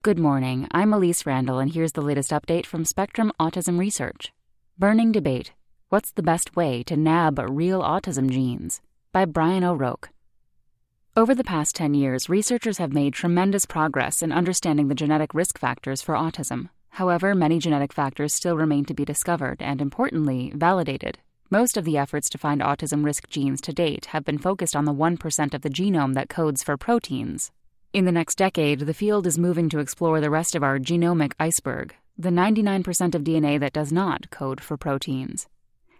Good morning, I'm Elise Randall, and here's the latest update from Spectrum Autism Research. Burning Debate: What's the Best Way to Nab Real Autism Genes? By Brian O'Rourke. Over the past 10 years, researchers have made tremendous progress in understanding the genetic risk factors for autism. However, many genetic factors still remain to be discovered and, importantly, validated. Most of the efforts to find autism risk genes to date have been focused on the 1% of the genome that codes for proteins. In the next decade, the field is moving to explore the rest of our genomic iceberg, the 99% of DNA that does not code for proteins.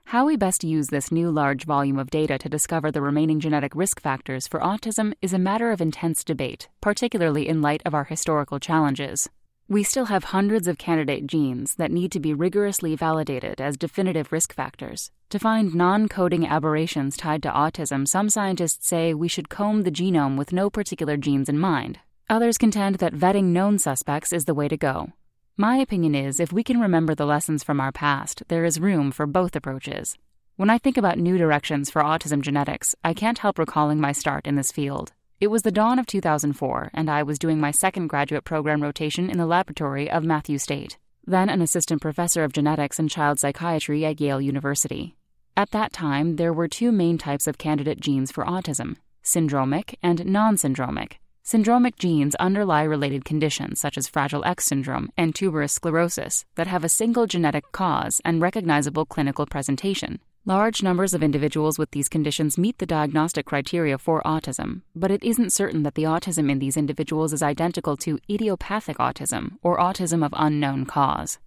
How we best use this new large volume of data to discover the remaining genetic risk factors for autism is a matter of intense debate, particularly in light of our historical challenges. We still have hundreds of candidate genes that need to be rigorously validated as definitive risk factors. To find non-coding aberrations tied to autism, some scientists say we should comb the genome with no particular genes in mind. Others contend that vetting known suspects is the way to go. My opinion is, if we can remember the lessons from our past, there is room for both approaches. When I think about new directions for autism genetics, I can't help recalling my start in this field. It was the dawn of 2004, and I was doing my second graduate program rotation in the laboratory of Matthew State, then an assistant professor of genetics and child psychiatry at Yale University. At that time, there were two main types of candidate genes for autism: syndromic and non-syndromic. Syndromic genes underlie related conditions such as Fragile X syndrome and tuberous sclerosis that have a single genetic cause and recognizable clinical presentation. Large numbers of individuals with these conditions meet the diagnostic criteria for autism, but it isn't certain that the autism in these individuals is identical to idiopathic autism or autism of unknown cause.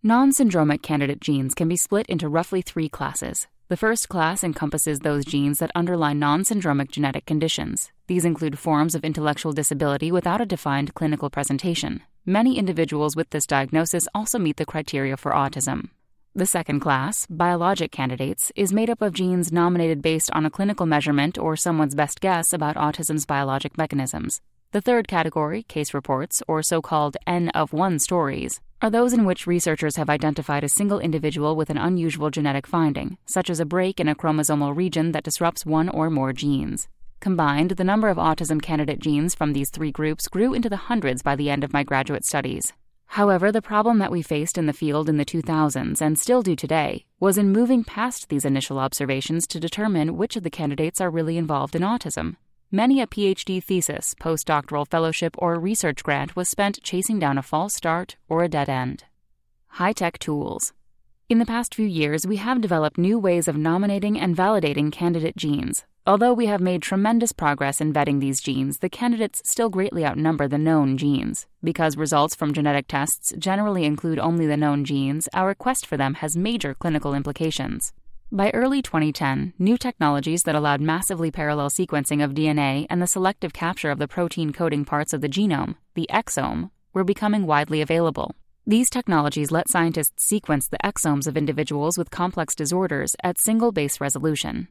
Non-syndromic candidate genes can be split into roughly three classes. The first class encompasses those genes that underlie non-syndromic genetic conditions. These include forms of intellectual disability without a defined clinical presentation. Many individuals with this diagnosis also meet the criteria for autism. The second class, biologic candidates, is made up of genes nominated based on a clinical measurement or someone's best guess about autism's biologic mechanisms. The third category, case reports, or so-called N-of-1 stories, are those in which researchers have identified a single individual with an unusual genetic finding, such as a break in a chromosomal region that disrupts one or more genes. Combined, the number of autism candidate genes from these three groups grew into the hundreds by the end of my graduate studies. However, the problem that we faced in the field in the 2000s, and still do today, was in moving past these initial observations to determine which of the candidates are really involved in autism. Many a PhD thesis, postdoctoral fellowship, or research grant was spent chasing down a false start or a dead end. High-tech tools. In the past few years, we have developed new ways of nominating and validating candidate genes. Although we have made tremendous progress in vetting these genes, the candidates still greatly outnumber the known genes. Because results from genetic tests generally include only the known genes, our quest for them has major clinical implications. By early 2010, new technologies that allowed massively parallel sequencing of DNA and the selective capture of the protein-coding parts of the genome, the exome, were becoming widely available. These technologies let scientists sequence the exomes of individuals with complex disorders at single-base resolution.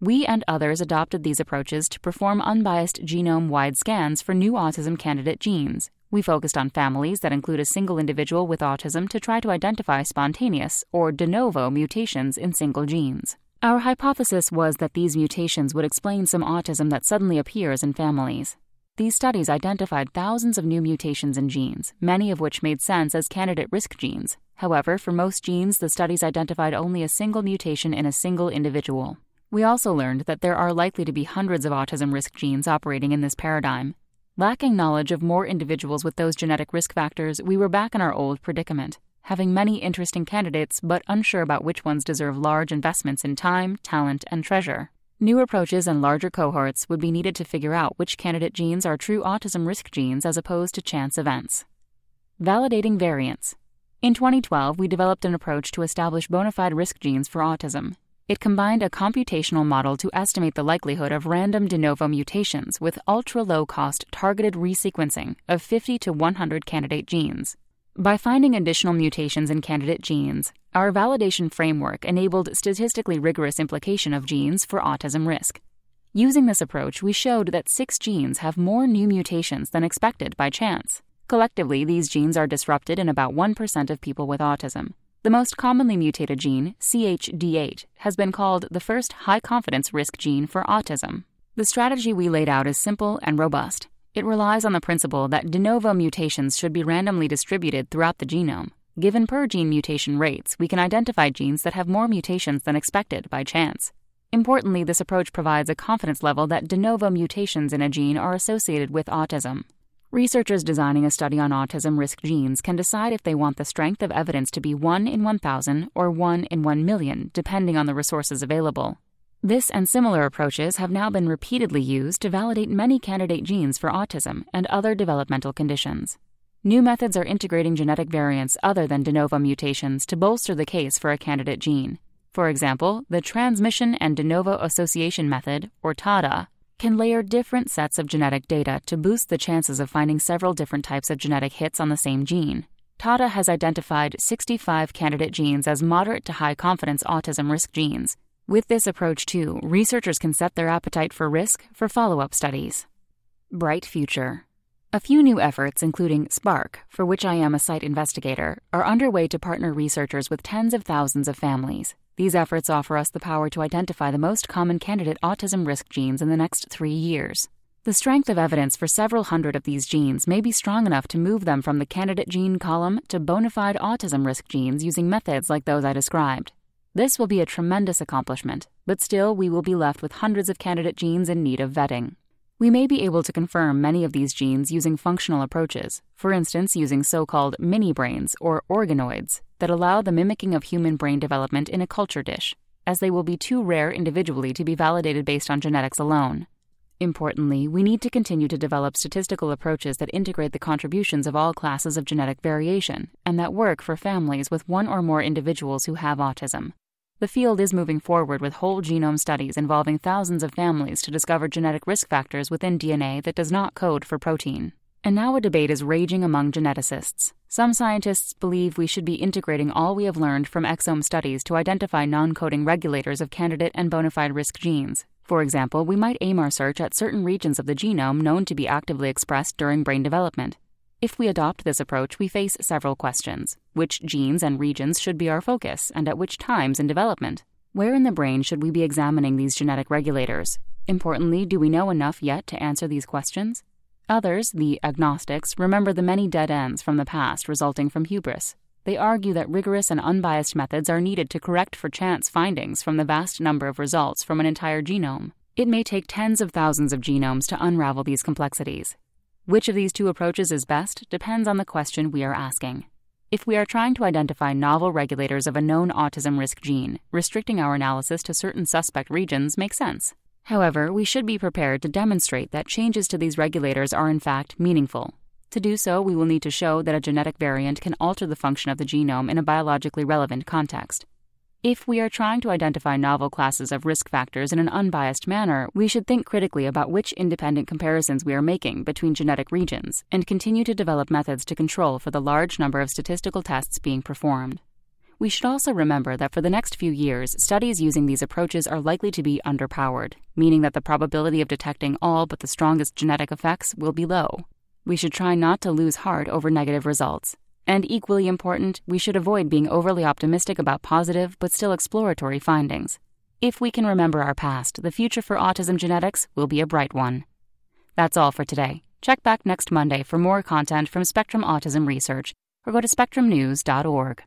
We and others adopted these approaches to perform unbiased genome-wide scans for new autism candidate genes. We focused on families that include a single individual with autism to try to identify spontaneous or de novo mutations in single genes. Our hypothesis was that these mutations would explain some autism that suddenly appears in families. These studies identified thousands of new mutations in genes, many of which made sense as candidate risk genes. However, for most genes, the studies identified only a single mutation in a single individual. We also learned that there are likely to be hundreds of autism risk genes operating in this paradigm. Lacking knowledge of more individuals with those genetic risk factors, we were back in our old predicament, having many interesting candidates but unsure about which ones deserve large investments in time, talent, and treasure. New approaches and larger cohorts would be needed to figure out which candidate genes are true autism risk genes as opposed to chance events. Validating variants. In 2012, we developed an approach to establish bona fide risk genes for autism. It combined a computational model to estimate the likelihood of random de novo mutations with ultra-low-cost targeted resequencing of 50 to 100 candidate genes. By finding additional mutations in candidate genes, our validation framework enabled statistically rigorous implication of genes for autism risk. Using this approach, we showed that 6 genes have more new mutations than expected by chance. Collectively, these genes are disrupted in about 1% of people with autism. The most commonly mutated gene, CHD8, has been called the first high-confidence risk gene for autism. The strategy we laid out is simple and robust. It relies on the principle that de novo mutations should be randomly distributed throughout the genome. Given per-gene mutation rates, we can identify genes that have more mutations than expected by chance. Importantly, this approach provides a confidence level that de novo mutations in a gene are associated with autism. Researchers designing a study on autism risk genes can decide if they want the strength of evidence to be 1 in 1,000 or 1 in 1 million, depending on the resources available. This and similar approaches have now been repeatedly used to validate many candidate genes for autism and other developmental conditions. New methods are integrating genetic variants other than de novo mutations to bolster the case for a candidate gene. For example, the transmission and de novo association method, or TADA, can layer different sets of genetic data to boost the chances of finding several different types of genetic hits on the same gene. TADA has identified 65 candidate genes as moderate to high confidence autism risk genes. With this approach, too, researchers can set their appetite for risk for follow-up studies. Bright future. A few new efforts, including SPARK, for which I am a site investigator, are underway to partner researchers with tens of thousands of families. These efforts offer us the power to identify the most common candidate autism risk genes in the next 3 years. The strength of evidence for several hundred of these genes may be strong enough to move them from the candidate gene column to bona fide autism risk genes using methods like those I described. This will be a tremendous accomplishment, but still we will be left with hundreds of candidate genes in need of vetting. We may be able to confirm many of these genes using functional approaches, for instance using so-called mini-brains or organoids that allow the mimicking of human brain development in a culture dish, as they will be too rare individually to be validated based on genetics alone. Importantly, we need to continue to develop statistical approaches that integrate the contributions of all classes of genetic variation and that work for families with one or more individuals who have autism. The field is moving forward with whole genome studies involving thousands of families to discover genetic risk factors within DNA that does not code for protein. And now a debate is raging among geneticists. Some scientists believe we should be integrating all we have learned from exome studies to identify non-coding regulators of candidate and bona fide risk genes. For example, we might aim our search at certain regions of the genome known to be actively expressed during brain development. If we adopt this approach, we face several questions. Which genes and regions should be our focus, and at which times in development? Where in the brain should we be examining these genetic regulators? Importantly, do we know enough yet to answer these questions? Others, the agnostics, remember the many dead ends from the past resulting from hubris. They argue that rigorous and unbiased methods are needed to correct for chance findings from the vast number of results from an entire genome. It may take tens of thousands of genomes to unravel these complexities. Which of these two approaches is best depends on the question we are asking. If we are trying to identify novel regulators of a known autism risk gene, restricting our analysis to certain suspect regions makes sense. However, we should be prepared to demonstrate that changes to these regulators are in fact meaningful. To do so, we will need to show that a genetic variant can alter the function of the genome in a biologically relevant context. If we are trying to identify novel classes of risk factors in an unbiased manner, we should think critically about which independent comparisons we are making between genetic regions and continue to develop methods to control for the large number of statistical tests being performed. We should also remember that for the next few years, studies using these approaches are likely to be underpowered, meaning that the probability of detecting all but the strongest genetic effects will be low. We should try not to lose heart over negative results. And equally important, we should avoid being overly optimistic about positive but still exploratory findings. If we can remember our past, the future for autism genetics will be a bright one. That's all for today. Check back next Monday for more content from Spectrum Autism Research or go to spectrumnews.org.